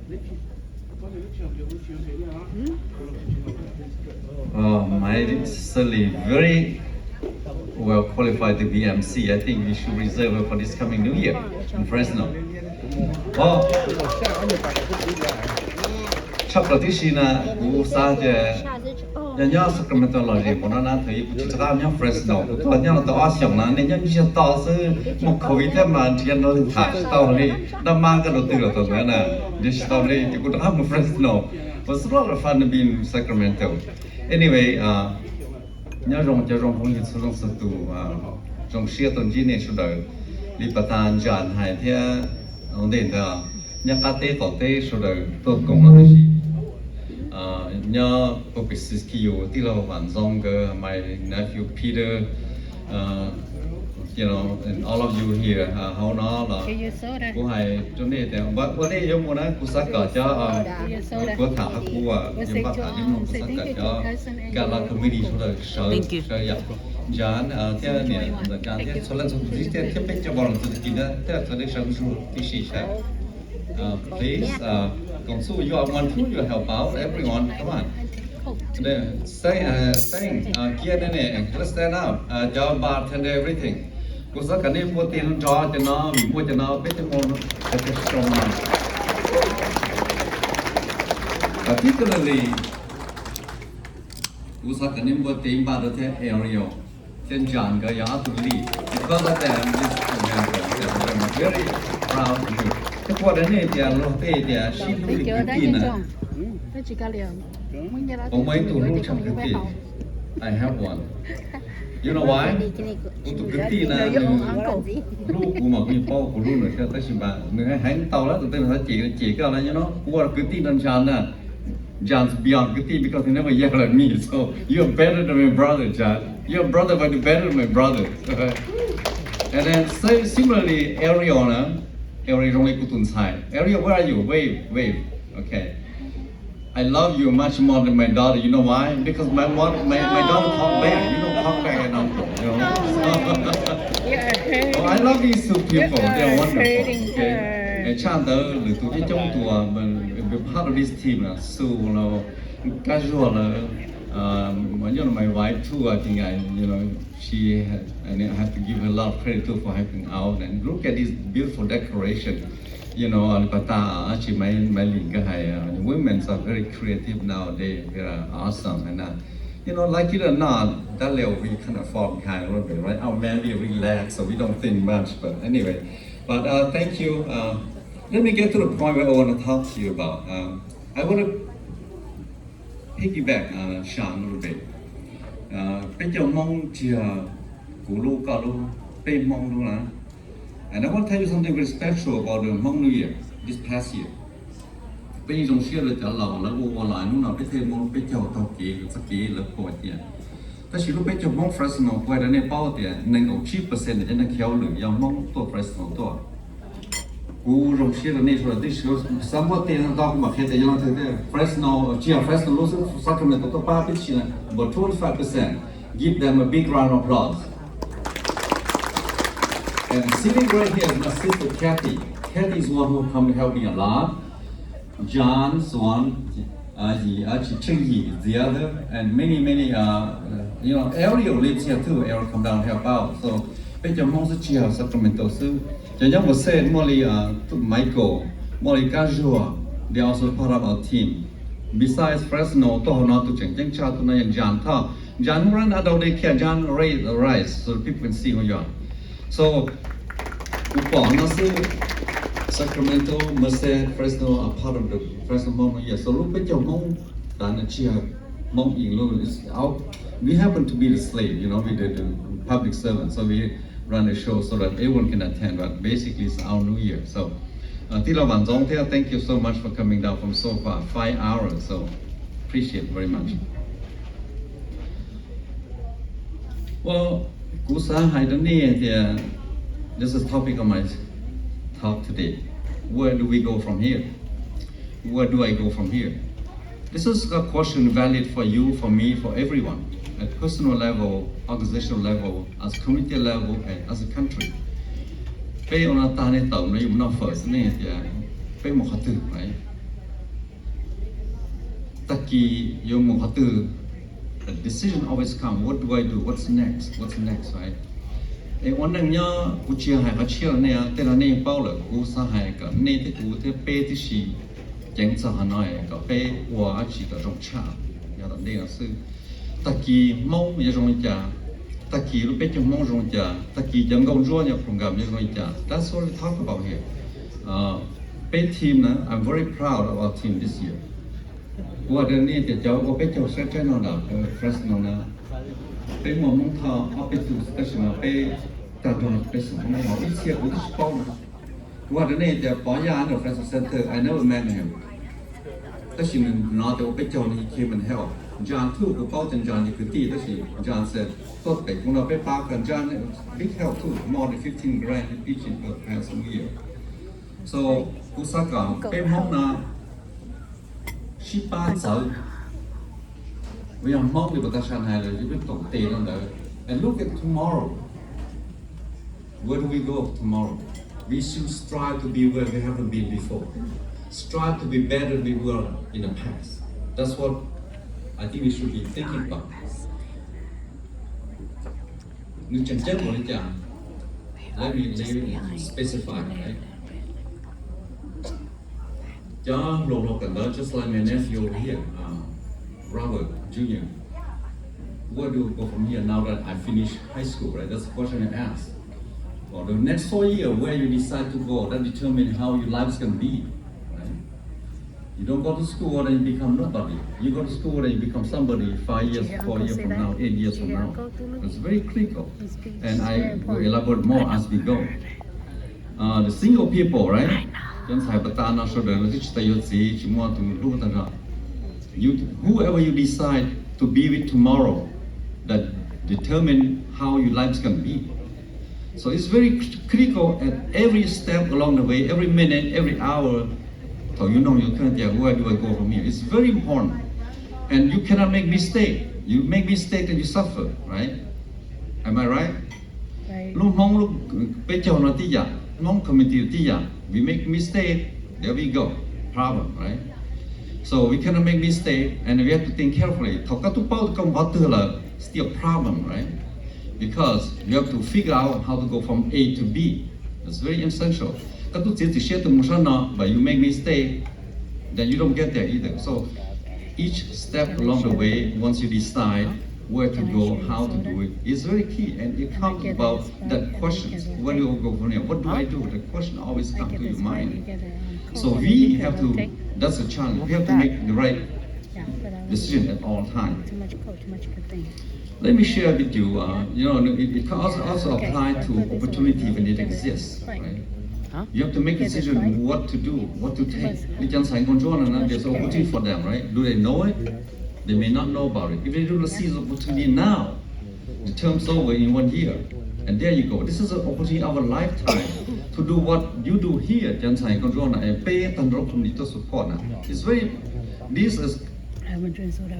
My certainly very well qualified to be MC. I think we should reserve her for this coming New Year in Fresno. Oh, chắc tí xí na cú sa chè nhà nhau Sacramento là gì bọn nó thấy chỉ cho nhau Fresno tụi nhau là tụi Asian là nên nhau chỉ tao sư một Covid mà chỉ nó thả tao đi nó mang cái đầu tư là tụi nó nè chỉ tao đi thì cũng đã một Fresno was a lot of fun to be in Sacramento. Anyway, nhớ rong cho rong phong nhiệt rong sự tụ rong xia tuần chỉ này số đời đi bắt tan dàn hai thế ông đến đó nhớ cá tê tỏi tê số đời tôi cũng là cái gì nhớ publicist kêu tí là hoàn dòng cái my nephew Peter you know and all of you here how nó là cô hay cho nên thì bữa nay giống như cú sát cả cho cô thả cú giống bác thả giống cú sát cả cho cả là committee số đời sở dập dàn thế này là dàn thế số lần số gì thế tiếp bên cho bọn nó tự kỷ đó thế là tôi đi sang số tí xí sao please công su you are one two you help out everyone come on saying kia đây này let's stand up cho bartender everything cô sẽ cần đi mua tiền cho nó mua cho nó biết cho con sẽ strong man particularly cô sẽ cần đi mua tiền ba đứa thế area trên tràn cái giá tụi đi because of them I'm very proud of you cái qua đến này thì lo tê thì xin luôn cái tin này ông mấy tụi lúc trong cái tin I have one. You know why? Untuk geti na lu kuma ni pau ku lu na ta si ba ni hang tao la tu tên là chỉ cái là nó qua geti dan chan na John's beyond geti because he never yelled at me so you're better than my brother John you're brother but you're better than my brother and then similarly Ariana only kutun sai Ariana where are you wave okay I love you much more than my daughter. You know why? Because my daughter talk back. You don't talk back at uncle. You know. I love these two people. They're wonderful. Okay. And Chandler, the two trong tụi be part of this team là Sue, casual you know my wife too. I think and I have to give her a lot of credit too for helping out. And look at this beautiful decoration. You know, actually, my link, the women are very creative nowadays. They are awesome, and you know, like it or not, that level we kind of fall behind a little bit, right? Our men we relax, so we don't think much. But anyway, thank you. Let me get to the point where I want to talk to you about. I want to piggyback on Sean a little bit. Bây giờ mong chia cú lu cả lu, bây mong lu là. And I want to tell you something very special about the Hmong New Year this past year. Bây giờ xưa là trở lại là vô lại lúc nào biết thêm mong biết cho tàu kỳ sắc kỳ là cổ tiền. Ta chỉ lúc biết cho mong Fresno quay đến đây bao tiền nên có 10% để nó kéo lửa giao mong tổ Fresno tổ. Cú rong xưa là này rồi tí xưa sắm bao tiền tao cũng mặc hết tiền nó thấy Fresno chỉ là Fresno lúc Sacramento tổ ba biết chỉ là about 25%. Give them a big round of applause. And sitting right here is my sister Kathy. Kathy is one who come to help me a lot. John's one, Chingy is the other, and many, you know, Ariel lives here too. Ariel come down and help out. So, bây giờ mong sẽ chia Sacramento sư. Cho nhau một xe, Molly, Michael, Molly Casual, they also part of our team. Besides Fresno, to not to change. Chẳng cha to na John Thao. John run out of the care. John raise the rice so people can see who you are. So, upon Sacramento, Merced, Fresno are part of the Fresno Hmong Year. So look at your Hmong, Dan Chia, Hmong Ing is out. We happen to be the slave, you know, we did the public servant, so we run a show so that everyone can attend. But basically, it's our New Year. So, Tila Van Zong, thank you so much for coming down from so far, 5 hours. So, appreciate it very much. Well. This is the topic of my talk today. Where do we go from here? Where do I go from here? This is a question valid for you, for me, for everyone, at personal level, organizational level, as community level, and as a country. Bây giờ ta nên tổng này nó first này thì bây một hạt tử right? Taki yung mo hatu, the decision always come. What do I do? What's next? What's next, right? One thing nya kuchia hai kachia ne ya tera ne paula kusa hai ka ne te ku te pe ti shi jeng sa hanoi ka pe wa chi ka rong cha ya da ne su taki mong ya rong ja taki lu pe chung mong rong ja taki jang gong zhuo ya program ya rong ja. That's what we talk about here. Pe team na, I'm very proud of our team this year. What the need the job of petrol section on the first no na. Pe mo mong thao up to station pe ta don pe so mo mo this year with sport. What the need the bỏ ya no first center I never met him. That she not the petrol he came and help. John too go bao chen John you could see that she John said tốt pe cũng nó pe pa kan John big help too more than 15 grand each per past year. So Osaka pe mong na she passed out. We are Hmong with Shanghai, you can talk and look at tomorrow. Where do we go tomorrow? We should strive to be where we haven't been before. Strive to be better than we were in the past. That's what I think we should be thinking about. Let me specify, right? Just like my nephew over here, Robert Jr. Where do we go from here now that I finished high school, right? That's the question I asked. For the next 4 years, where you decide to go, that determines how your life is going to be, right? You don't go to school and you become nobody. You go to school and you become somebody 5 years, 4 years from now, 8 years from now. It's very critical. And I will elaborate more as we go. The single people, right? Whoever you decide to be with tomorrow, that determine how your life is going to be. So it's very critical at every step along the way, every minute, every hour. So you know you can't tell where do I go from here. It's very important, and you cannot make mistake. You make mistake and you suffer, right? Am I right? Right. Hmong community, we make mistake, there we go, problem, right? So we cannot make mistake, and we have to think carefully. Still problem, right? Because you have to figure out how to go from A to B. It's very essential. But you make mistake, then you don't get there either. So each step along the way, once you decide where to go, how to do it, is very key. And it comes about that question, where do I go from here? What do I do? The question always comes to your mind. So we have to, that's a challenge. We have to make the right decision at all times. Let me share with you, it also applies to opportunity when it exists, right? You have to make a decision what to do, what to take. There's opportunity for them, right? Do they know it? They may not know about it. If they do not seize the opportunity now, the term's over in 1 year. And there you go. This is an opportunity of a lifetime to do what you do here. It's very, this is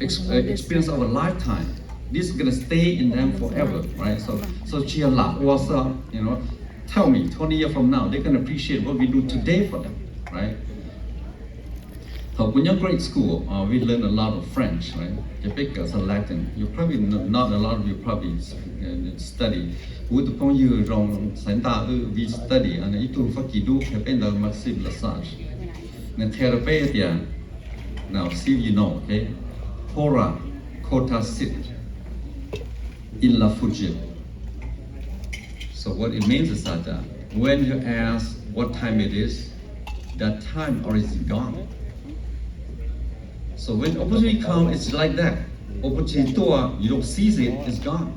experience of a lifetime. This is gonna stay in them forever, right? So cheer love was, tell me 20 years from now, they can appreciate what we do today for them, right? So when you're grade school, we learn a lot of French, right? Japan is Latin. You probably not a lot of you probably study. We study, and it will happen the massive massage. And therapy, now see you know, okay? Hora, kota sit, illa fujit. So what it means is that when you ask what time it is, that time already gone. So when opportunity comes, it's like that. Opportunity, you don't seize it, it's gone.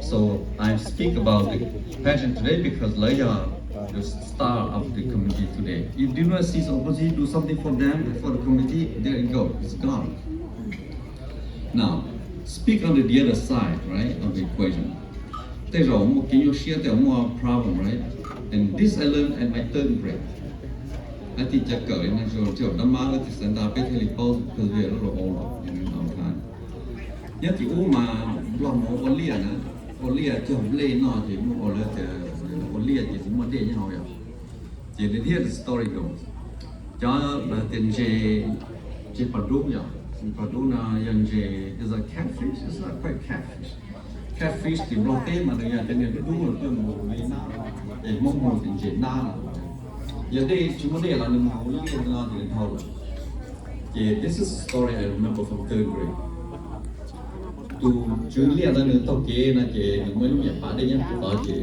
So I speak about the passion today because Leia, the star of the community today. If you do not seize opportunity, do something for them, for the community, there you go, it's gone. Now, speak on the other side, right, of the equation. Can you share the more problem, right? And this I learned at my 3rd grade. I teach a girl in the mother to send out basically both because we are a little older in our time. Yet the Uma Blom or Liana, or Lia to lay not him or let Lia is more day, you know. Here the story goes. John Latin J. Padumia, Kaduna Yanje is a catfish. It's not quite catfish. Catfish thì block tên mà người ta nên đúng là tương một với na để mong một tình chuyện na giờ đây chúng ta là những mẫu những cái na thì thâu rồi. Yeah, this is a story I remember from third grade. Tu chú liên là những tàu kế là chế những mấy lúc nhập phá đây nhá, có chế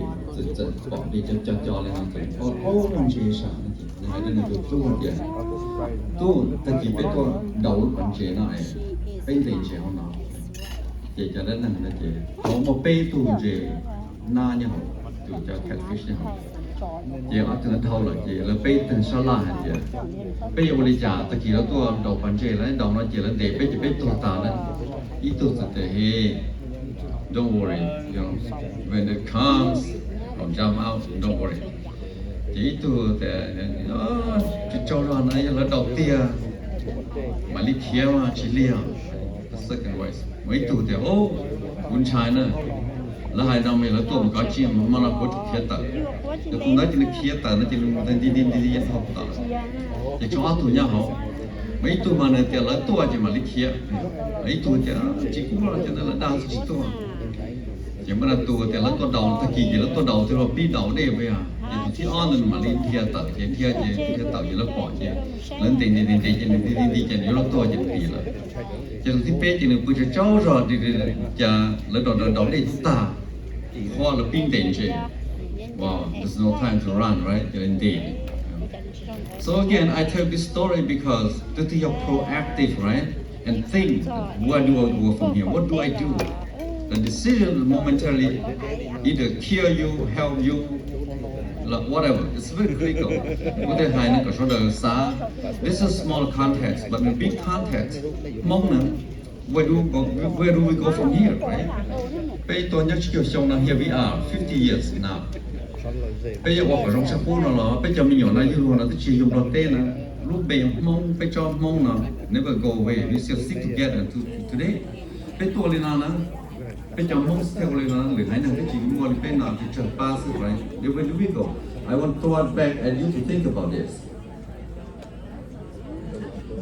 giật bỏ đi cho lên làm cái ô làm chế sao này đây là được tu một tiền tu ta chỉ biết có đầu còn chế này bên tiền chế không nào chế cho đến là chế có một bê tu chế na nhau tu cho catfish nhau chế ở từ đầu là chế là bê từng sao là chế bê giờ bây giờ ta chỉ là tu đầu còn chế là đầu nó chế là để bê tu ta là ít tu sẽ hey don't worry you know when it comes don't jump out don't worry chỉ tu để cho ra này là đầu tiên mà lý kia mà chỉ liền second voice mấy tu để ô quân trai nữa là hai năm mình là tu một cái chuyện mà là có thiệt tật thì cũng nói chuyện thiệt tật nó chỉ là đi học tật thì cho tu nhau học mấy tu mà này thì là tu chỉ mà lý kia mấy tu thì chỉ cũng là cho nên là đau chỉ tu chỉ mà là tu thì là tu đầu ta kỳ là tu đầu thì là bi đầu đây vậy à thì on mà lý kia tật thì kia tật thì là bỏ chứ lớn tiền đi chỉ là tu chỉ kỳ là chỉ làที่เป๊ะchỉ là bây giờ cháu rồi thìจะแล้วđầu đây chúng ta hoa là pin tiền chứ wow there's no time to run right indeed. So again, I tell this story because that you're proactive, right? And think, where do I go from here? What do I do? The decision momentarily either kill you, help you, whatever. It's very critical. This is a small context, but in big context, where do we go from here, right? Here we are, 50 years now. Bây giờ qua trong sắp phố nó bây giờ mình nhỏ này như luôn là cái chỉ dùng đầu tên là lúc bây mong bây cho mong là never go away we still stick together today bây tôi lên nào bây giờ mong still lên nào người thấy là cái chỉ mua bên nào thì chờ pass right where do we go I want to throw it back and you to think about this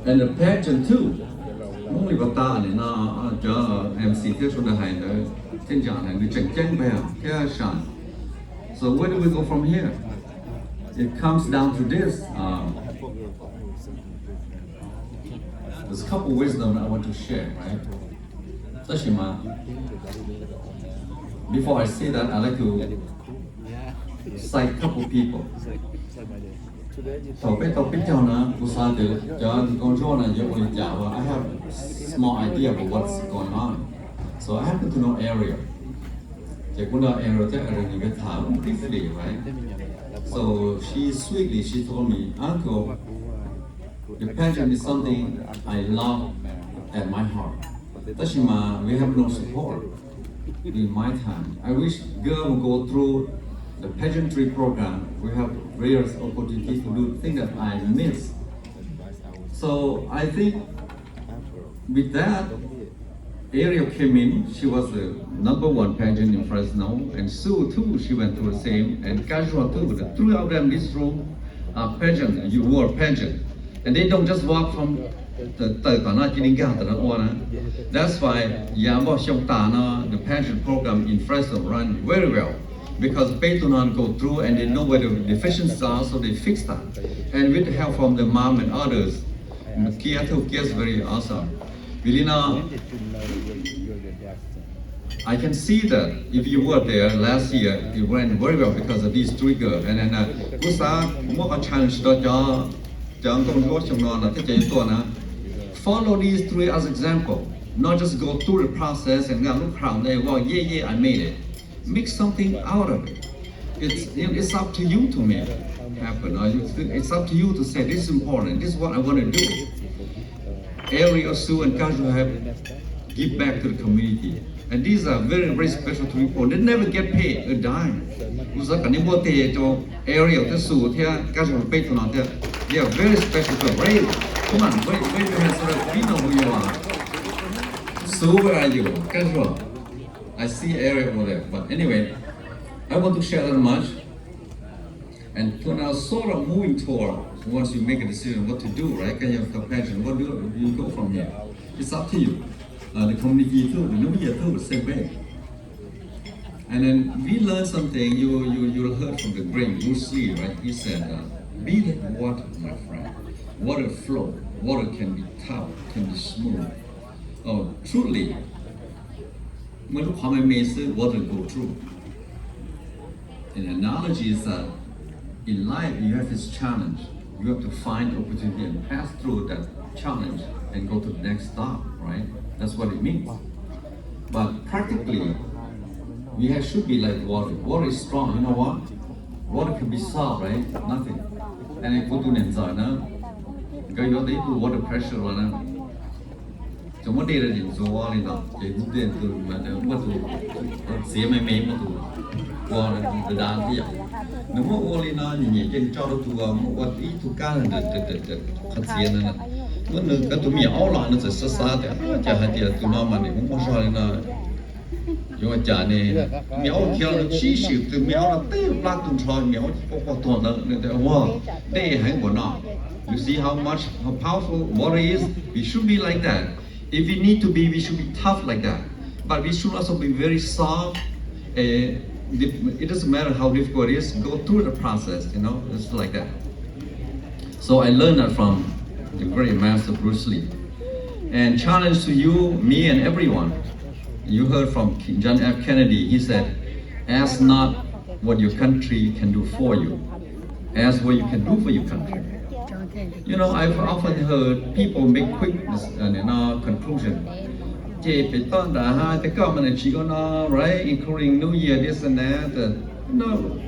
and the pageant too mong người ta này nó cho MC tiếp xuống đại hải nữa trên dạng này người tranh về cái sản. So where do we go from here? It comes down to this. There's a couple wisdom I want to share, right? Sashima. Before I say that, I like to cite a couple people. So I have small idea about what's going on. So I happen to know area. Briefly, right? So she told me, Uncle, the pageant is something I love at my heart. Tashima, we have no support in my time. I wish girls would go through the pageantry program. We have various opportunities to do things that I miss. So I think with that, Ariel came in, she was the #1 pageant in Fresno, and Sue too, she went through the same, and Casual too. The three of them in this room are pageant, you were pageant. And they don't just walk from the That's why Yamba Shongtana, the pageant program in Fresno run very well. Because Petunan go through and they know where the deficiencies are, so they fix that. And with the help from the mom and others, Kia too, Kia is very awesome. Vilina, I can see that if you were there last year, it went very well because of these three girls. And then, challenge follow these three as example. Not just go through the process and look around there, well, yeah, I made it. Make something out of it. It's up to you to make it happen. It's up to you to say, this is important, this is what I want to do. Ariel, Sue, and Kaju have give back to the community. And these are very, very special to people. They never get paid a dime. Ariel, Sue, Kaju, they are very special to raise. Come on, wait your hands up. We know who you are. Sue, where are you? Kaju. I see Ariel over there. But anyway, I want to share that much. And to now sort of moving toward once you make a decision what to do, right? Can you have compassion? What do you go from here? It's up to you. The community too, the New Year too, the same way. And then we learn something. You heard from the great Bruce Lee, right? He said, "Be like water, my friend. Water flow. Water can be tough, can be smooth. Oh, truly, when you come and water go through." An analogy is that in life you have this challenge. You have to find opportunity and pass through that challenge and go to the next stop, right? That's what it means. But practically, we should be like water. Water is strong. You know what? Water can be soft, right? Nothing. And it go to Nenzai now. Because you have to water pressure on it. So what did you do? All in all, you did to what to see my name to water the down here. No more all in all, you can try to what eat to gun the Katiana. When the to me all on the society, I had to know money. What was all in all? You are Johnny. Meow kill the cheese ship to meow the black to try meow for the wall. They hang or not. You see how powerful water is? We should be like that. If we need to be, we should be tough like that. But we should also be very soft. It doesn't matter how difficult it is, go through the process, it's like that. So I learned that from the great master Bruce Lee. And challenge to you, me and everyone. You heard from John F. Kennedy, he said, ask not what your country can do for you, ask what you can do for your country. I've often heard people make quick conclusion. Right, including New Year, this and that. No,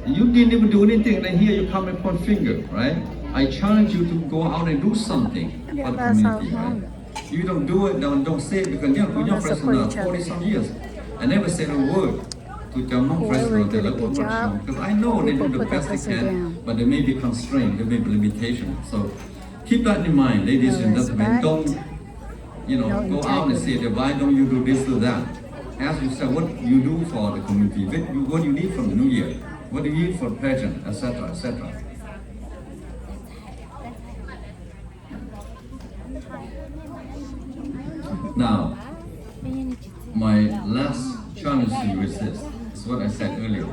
you didn't even do anything, and here you come and point finger, right? I challenge you to go out and do something for the community, right? You don't do it, don't say it, because you're president 40-some years. I never said a word to the Hmong president because I know they do the best they can, but there may be constraint, there may be limitation. So keep that in mind, ladies and gentlemen. Don't go out and say, why don't you do this, do that? Ask yourself what you do for the community, what you need from the New Year, what do you need for the pageant, etc., etc. Now, my last challenge to you is this. It's what I said earlier.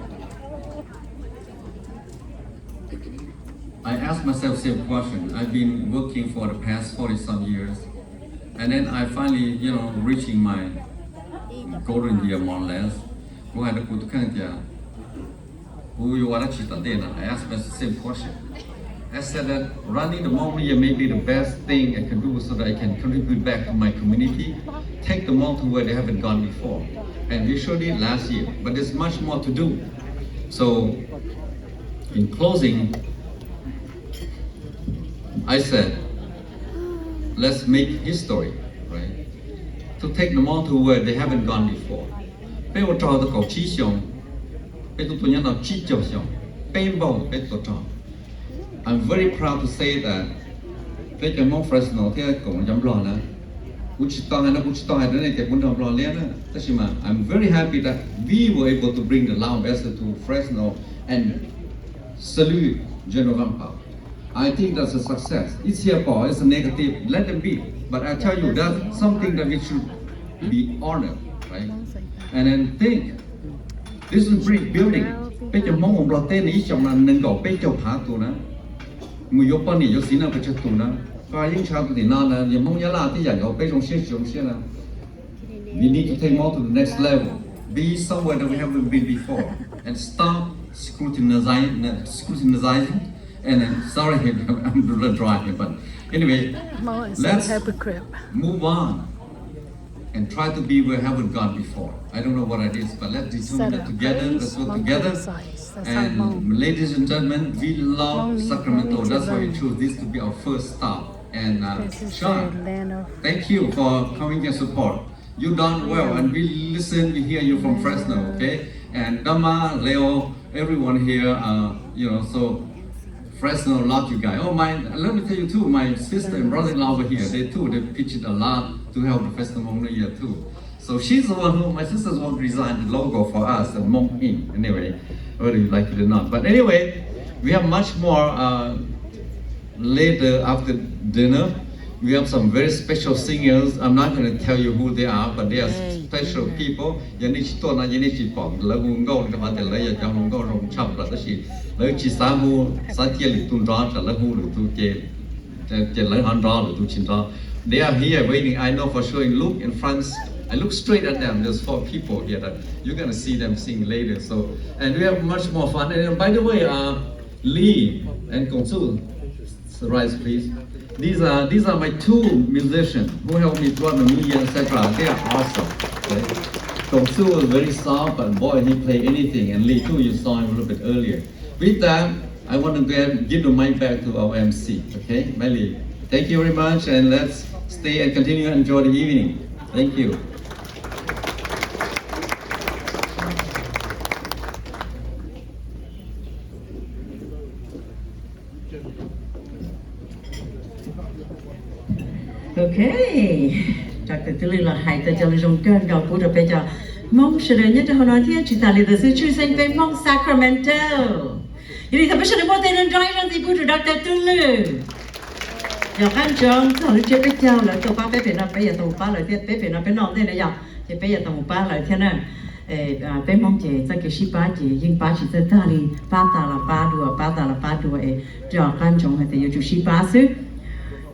I asked myself the same question. I've been working for the past 40-some years, and then I finally, reaching my golden year more or less. I asked myself the same question. I said that running the Hmong year may be the best thing I can do so that I can contribute back to my community, take the Hmong to where they haven't gone before. And we sure did last year, but there's much more to do. So, in closing, I said, let's make history, right? To take the Hmong to where they haven't gone before. I'm very proud to say that I'm very happy that we were able to bring the Lao ambassador to Fresno and salute General Vampao. I think that's a success. It's here for, it's a negative, let them be. But I tell you, that's something that we should be honored, right? And then think, this is a great building. We need to take more to the next level, be somewhere that we haven't been before, and stop scrutinizing. And then, sorry, I'm driving, but anyway, let's move on and try to be where we haven't gone before. I don't know what it is, but let's determine it together. Let's work together. And ladies and gentlemen, we love Sacramento. That's why we chose this to be our first stop. And Sean, thank you for coming and support. You done well, and we listen, we hear you from Fresno, okay? And Dama, Leo, everyone here, so Fresno love you guys. Oh, let me tell you too, my sister and brother-in-law over here, they pitched a lot to help the Festival Hmong New Year too. So she's the one my sister's the one who designed the logo for us, the Hmong Inc. Anyway, whether you like it or not. But anyway, we have much more later after dinner, we have some very special singers. I'm not going to tell you who they are, but they are special people. Yanishito na yanishipom. Lagu ngau le hati le ya jang ngau rong chap la tashi. Lagu chi samu satia li tun ra cha lagu lu tu je le han ra lu tu chin ra. They are here waiting. I know for sure. Look in front. I look straight at them. There's 4 people here that you're gonna see them sing later. So, and we have much more fun. And by the way, Lee and Gong Su, rise please. These are my 2 musicians who helped me throughout the media, etc. They are awesome. Okay? Gong Su was very soft, but boy, he played anything. And Lee too, you saw him a little bit earlier. With that, I want to give the mic back to our MC. Okay, Lee. Thank you very much, and let's stay and continue to enjoy the evening. Thank you. Okay, Dr. Toulu là hai ta cho dùng cơn đầu của được bây giờ mong sự đời nhất trong nói thiên chỉ ta lấy sự chư sinh về mong Sacramento. Jadi tapi sudah buat enjoy nanti buat Dr. Toulu. Giờ kan chồng thằng nó chơi với nhau là tụi ba bé nó bây giờ tụi ba lại tiếp bé nó bé nọ thế này giờ thì bây giờ tụi ba lại thế này bé mong chị sẽ cái ship ba chị nhưng ba chỉ sẽ ta đi ba ta là ba đùa giờ kan chồng hay thì giờ chú ship ba xứ.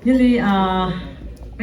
Jadi